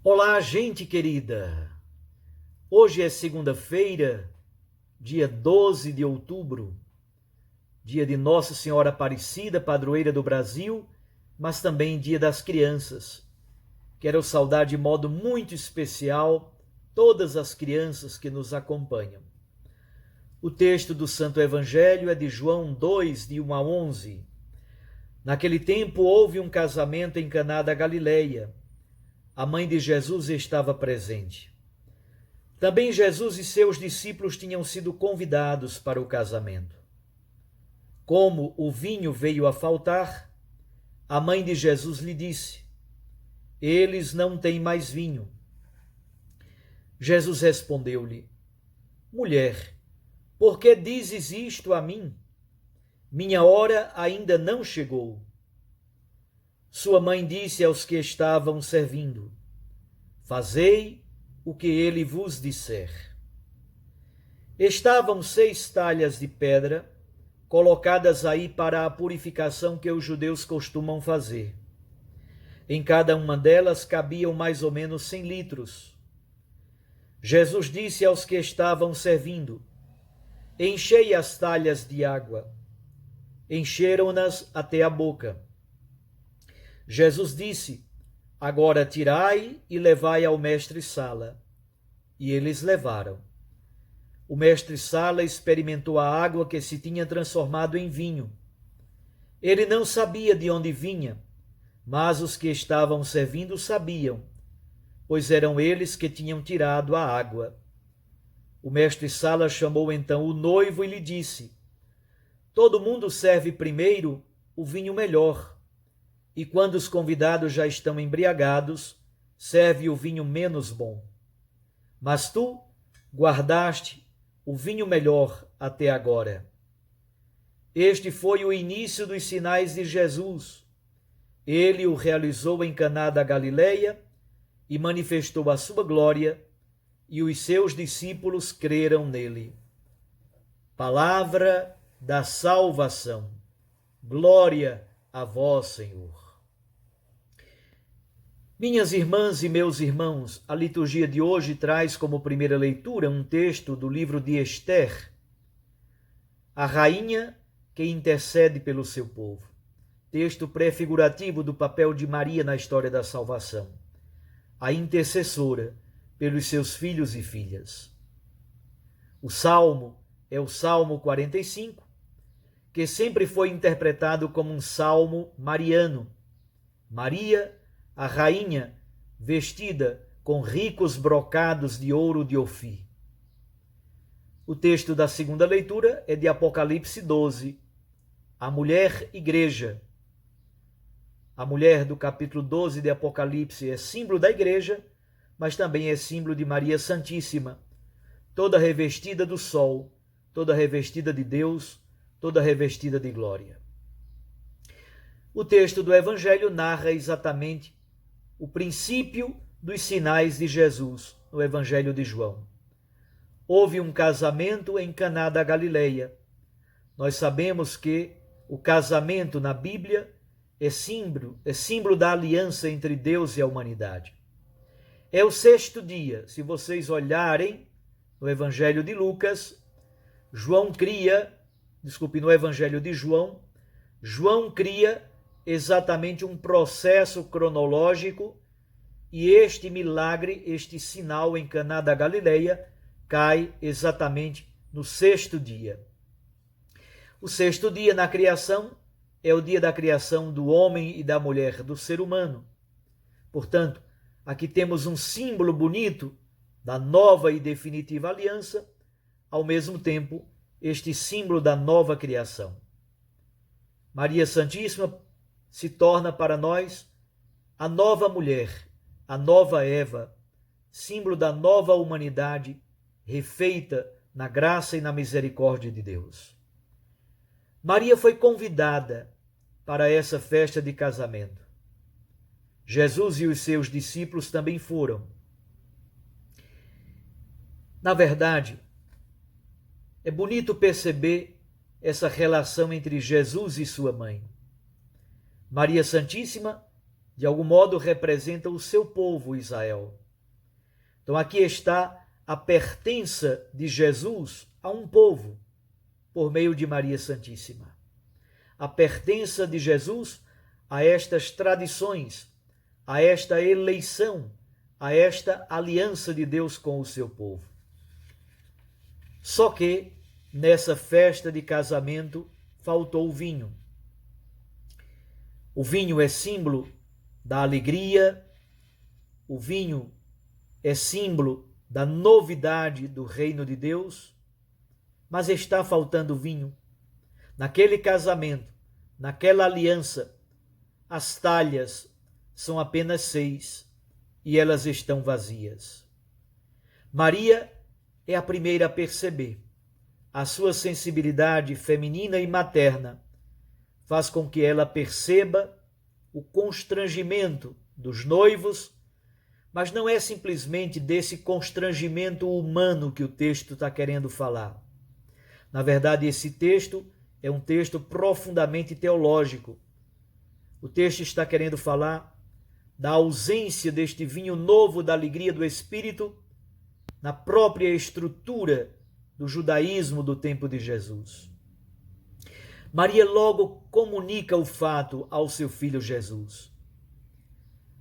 Olá, gente querida! Hoje é segunda-feira, dia 12 de outubro, dia de Nossa Senhora Aparecida, padroeira do Brasil, mas também dia das crianças. Quero saudar de modo muito especial todas as crianças que nos acompanham. O texto do Santo Evangelho é de João 2, de 1 a 11. Naquele tempo houve um casamento em Caná da Galileia. A mãe de Jesus estava presente. Também Jesus e seus discípulos tinham sido convidados para o casamento. Como o vinho veio a faltar, a mãe de Jesus lhe disse: "Eles não têm mais vinho." Jesus respondeu-lhe: "Mulher, por que dizes isto a mim? Minha hora ainda não chegou." Sua mãe disse aos que estavam servindo: "Fazei o que ele vos disser." Estavam 6 talhas de pedra, colocadas aí para a purificação que os judeus costumam fazer. Em cada uma delas cabiam mais ou menos 100 litros. Jesus disse aos que estavam servindo: "Enchei as talhas de água." Encheram-nas até a boca. Jesus disse: "Agora tirai e levai ao mestre-sala." E eles levaram. O mestre-sala experimentou a água que se tinha transformado em vinho. Ele não sabia de onde vinha, mas os que estavam servindo sabiam, pois eram eles que tinham tirado a água. O mestre-sala chamou então o noivo e lhe disse: "Todo mundo serve primeiro o vinho melhor, e quando os convidados já estão embriagados, serve o vinho menos bom. Mas tu guardaste o vinho melhor até agora." Este foi o início dos sinais de Jesus. Ele o realizou em Caná da Galileia e manifestou a sua glória, e os seus discípulos creram nele. Palavra da salvação. Glória a vós, Senhor. Minhas irmãs e meus irmãos, a liturgia de hoje traz como primeira leitura um texto do livro de Ester, a rainha que intercede pelo seu povo. Texto prefigurativo do papel de Maria na história da salvação, a intercessora pelos seus filhos e filhas. O salmo é o Salmo 45, que sempre foi interpretado como um salmo mariano. Maria, a rainha, vestida com ricos brocados de ouro de Ofir. O texto da segunda leitura é de Apocalipse 12, a mulher igreja. A mulher do capítulo 12 de Apocalipse é símbolo da igreja, mas também é símbolo de Maria Santíssima, toda revestida do sol, toda revestida de Deus, toda revestida de glória. O texto do Evangelho narra exatamente o princípio dos sinais de Jesus no Evangelho de João. Houve um casamento em Caná da Galileia. Nós sabemos que o casamento na Bíblia é símbolo da aliança entre Deus e a humanidade. É o 6º dia. Se vocês olharem no Evangelho de Lucas, no Evangelho de João cria exatamente um processo cronológico, e este milagre, este sinal em Caná da Galileia, cai exatamente no 6º dia. O 6º dia na criação é o dia da criação do homem e da mulher, do ser humano. Portanto, aqui temos um símbolo bonito da nova e definitiva aliança, ao mesmo tempo, este símbolo da nova criação. Maria Santíssima se torna para nós a nova mulher, a nova Eva, símbolo da nova humanidade refeita na graça e na misericórdia de Deus. Maria foi convidada para essa festa de casamento. Jesus e os seus discípulos também foram. Na verdade, é bonito perceber essa relação entre Jesus e sua mãe. Maria Santíssima De algum modo representa o seu povo, Israel. Então aqui está a pertença de Jesus a um povo, por meio de Maria Santíssima. A pertença de Jesus a estas tradições, a esta eleição, a esta aliança de Deus com o seu povo. Só que nessa festa de casamento faltou o vinho. O vinho é símbolo da alegria, o vinho é símbolo da novidade do reino de Deus, mas está faltando vinho. Naquele casamento, naquela aliança, as talhas são apenas 6 e elas estão vazias. Maria é a primeira a perceber. A sua sensibilidade feminina e materna faz com que ela perceba o constrangimento dos noivos, mas não é simplesmente desse constrangimento humano que o texto está querendo falar. Na verdade, esse texto é um texto profundamente teológico. O texto está querendo falar da ausência deste vinho novo da alegria do Espírito na própria estrutura do judaísmo do tempo de Jesus. Maria logo comunica o fato ao seu filho Jesus.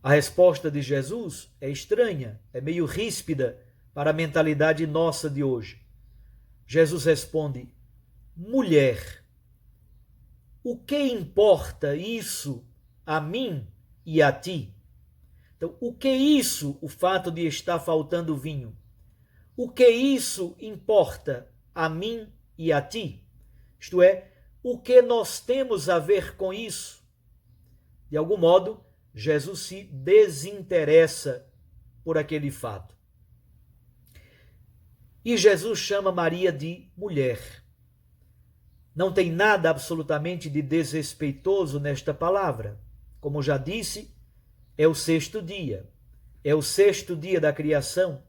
A resposta de Jesus é estranha, é meio ríspida para a mentalidade nossa de hoje. Jesus responde: mulher, o que importa isso a mim e a ti? Então, o que isso, o fato de estar faltando vinho? O que isso importa a mim e a ti? Isto é, o que nós temos a ver com isso? De algum modo, Jesus se desinteressa por aquele fato. E Jesus chama Maria de mulher. Não tem nada absolutamente de desrespeitoso nesta palavra. Como já disse, é o 6º dia. É o 6º dia da criação.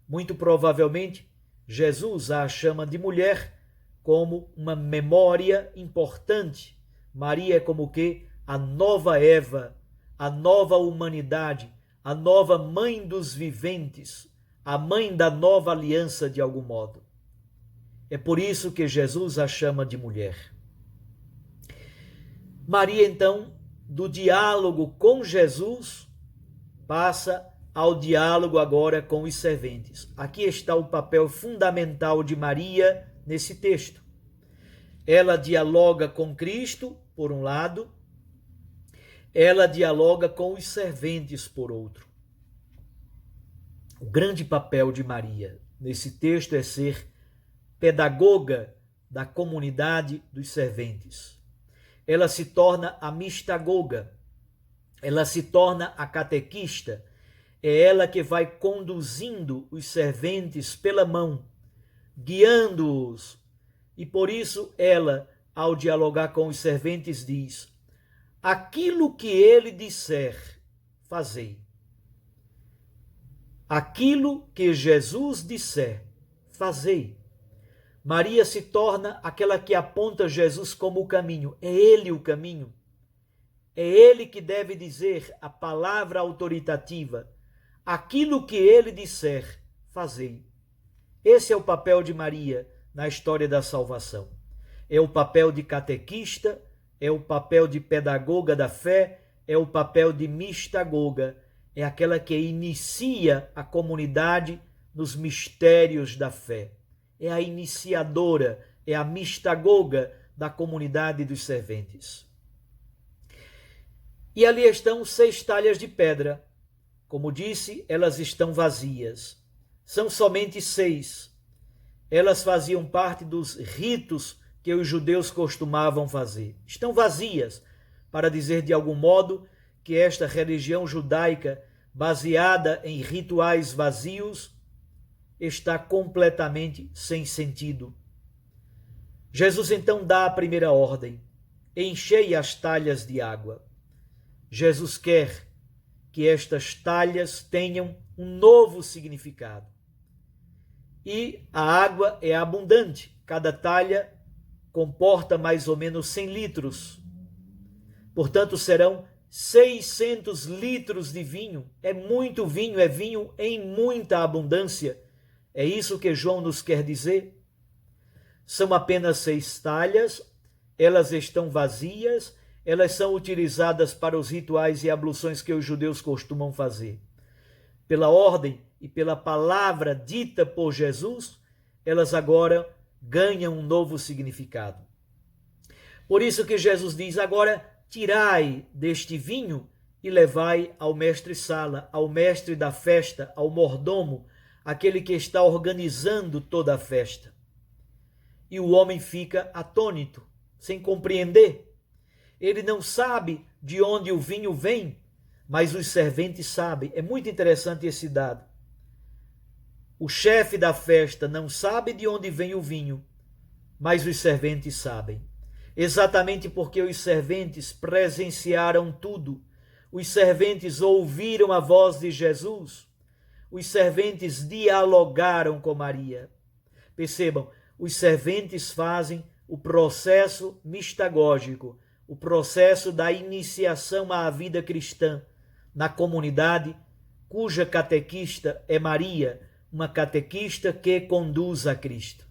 Muito provavelmente, Jesus a chama de mulher como uma memória importante. Maria é como que a nova Eva, a nova humanidade, a nova mãe dos viventes, a mãe da nova aliança de algum modo. É por isso que Jesus a chama de mulher. Maria, então, do diálogo com Jesus, passa ao diálogo agora com os serventes. Aqui está o papel fundamental de Maria nesse texto. Ela dialoga com Cristo, por um lado, ela dialoga com os serventes, por outro. O grande papel de Maria nesse texto é ser pedagoga da comunidade dos serventes. Ela se torna a mistagoga, ela se torna a catequista, é ela que vai conduzindo os serventes pela mão, guiando-os. E por isso ela, ao dialogar com os serventes, diz: aquilo que ele disser, fazei. Aquilo que Jesus disser, fazei. Maria se torna aquela que aponta Jesus como o caminho. É ele o caminho. É ele que deve dizer a palavra autoritativa. Aquilo que ele disser, fazei. Esse é o papel de Maria na história da salvação. É o papel de catequista, é o papel de pedagoga da fé, é o papel de mistagoga, é aquela que inicia a comunidade nos mistérios da fé. É a iniciadora, é a mistagoga da comunidade dos serventes. E ali estão 6 talhas de pedra. Como disse, elas estão vazias. São somente 6. Elas faziam parte dos ritos que os judeus costumavam fazer. Estão vazias, para dizer de algum modo que esta religião judaica, baseada em rituais vazios, está completamente sem sentido. Jesus então dá a primeira ordem: enchei as talhas de água. Jesus quer que estas talhas tenham um novo significado. E a água é abundante. Cada talha comporta mais ou menos 100 litros. Portanto, serão 600 litros de vinho. É muito vinho, é vinho em muita abundância. É isso que João nos quer dizer. São apenas 6 talhas, elas estão vazias, elas são utilizadas para os rituais e abluções que os judeus costumam fazer. Pela ordem e pela palavra dita por Jesus, elas agora ganham um novo significado. Por isso que Jesus diz: agora tirai deste vinho e levai ao mestre-sala, ao mestre da festa, ao mordomo, aquele que está organizando toda a festa. E o homem fica atônito, sem compreender. Ele não sabe de onde o vinho vem, mas os serventes sabem. É muito interessante esse dado. O chefe da festa não sabe de onde vem o vinho, mas os serventes sabem. Exatamente porque os serventes presenciaram tudo. Os serventes ouviram a voz de Jesus. Os serventes dialogaram com Maria. Percebam, os serventes fazem o processo mistagógico, o processo da iniciação à vida cristã na comunidade, cuja catequista é Maria, uma catequista que conduz a Cristo.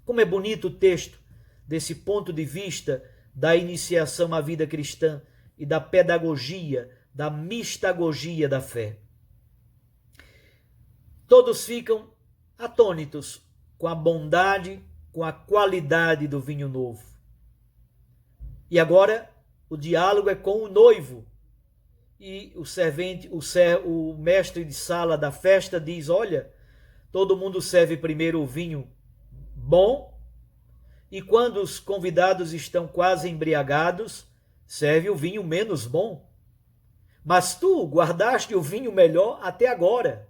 Como é bonito o texto desse ponto de vista da iniciação à vida cristã e da pedagogia, da mistagogia da fé. Todos ficam atônitos com a bondade, com a qualidade do vinho novo. E agora o diálogo é com o noivo. E o servente, o mestre de sala da festa diz: olha, todo mundo serve primeiro o vinho bom, e quando os convidados estão quase embriagados, serve o vinho menos bom. Mas tu guardaste o vinho melhor até agora.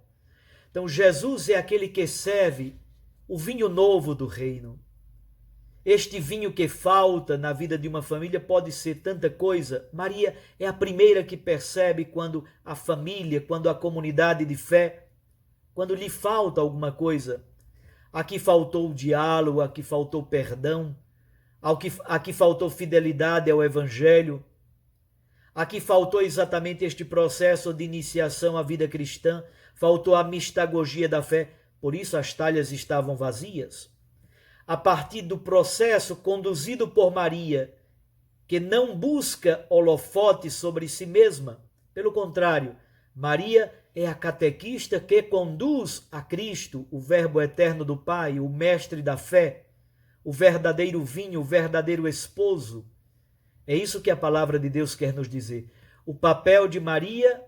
Então Jesus é aquele que serve o vinho novo do reino. Este vinho que falta na vida de uma família pode ser tanta coisa. Maria é a primeira que percebe quando a família, quando a comunidade de fé, quando lhe falta alguma coisa. Aqui faltou o diálogo, aqui faltou perdão, aqui faltou fidelidade ao Evangelho, aqui faltou exatamente este processo de iniciação à vida cristã, faltou a mistagogia da fé, por isso as talhas estavam vazias. A partir do processo conduzido por Maria, que não busca holofote sobre si mesma, pelo contrário, Maria é a catequista que conduz a Cristo, o Verbo eterno do Pai, o mestre da fé, o verdadeiro vinho, o verdadeiro esposo. É isso que a palavra de Deus quer nos dizer. O papel de Maria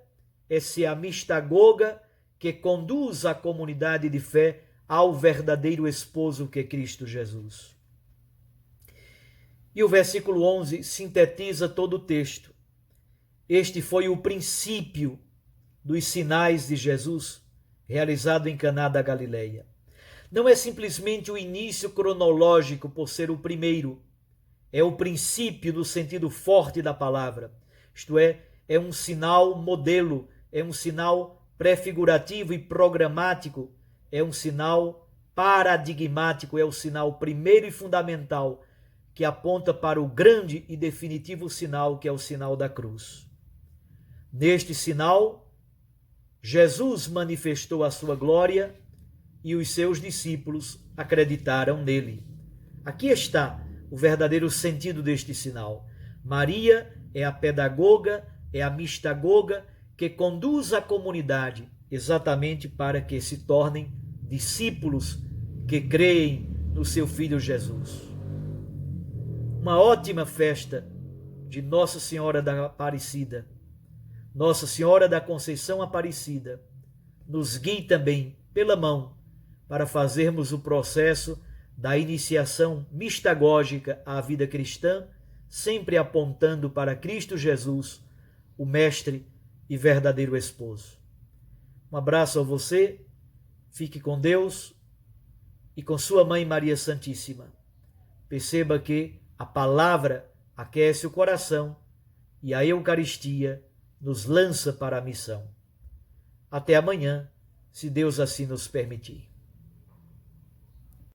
é ser a mistagoga que conduz a comunidade de fé ao verdadeiro esposo que é Cristo Jesus. E o versículo 11 sintetiza todo o texto. Este foi o princípio dos sinais de Jesus realizado em Caná da Galileia. Não é simplesmente o início cronológico por ser o primeiro, é o princípio no sentido forte da palavra. Isto é um sinal modelo, é um sinal prefigurativo e programático, é um sinal paradigmático, é o sinal primeiro e fundamental que aponta para o grande e definitivo sinal que é o sinal da cruz. Neste sinal, Jesus manifestou a sua glória e os seus discípulos acreditaram nele. Aqui está o verdadeiro sentido deste sinal. Maria é a pedagoga, é a mistagoga que conduz a comunidade exatamente para que se tornem discípulos que creem no seu Filho Jesus. Uma ótima festa de Nossa Senhora da Aparecida. Nossa Senhora da Conceição Aparecida nos guie também pela mão para fazermos o processo da iniciação mistagógica à vida cristã, sempre apontando para Cristo Jesus, o Mestre e verdadeiro esposo. Um abraço a você, fique com Deus e com sua Mãe Maria Santíssima. Perceba que a palavra aquece o coração e a Eucaristia nos lança para a missão. Até amanhã, se Deus assim nos permitir.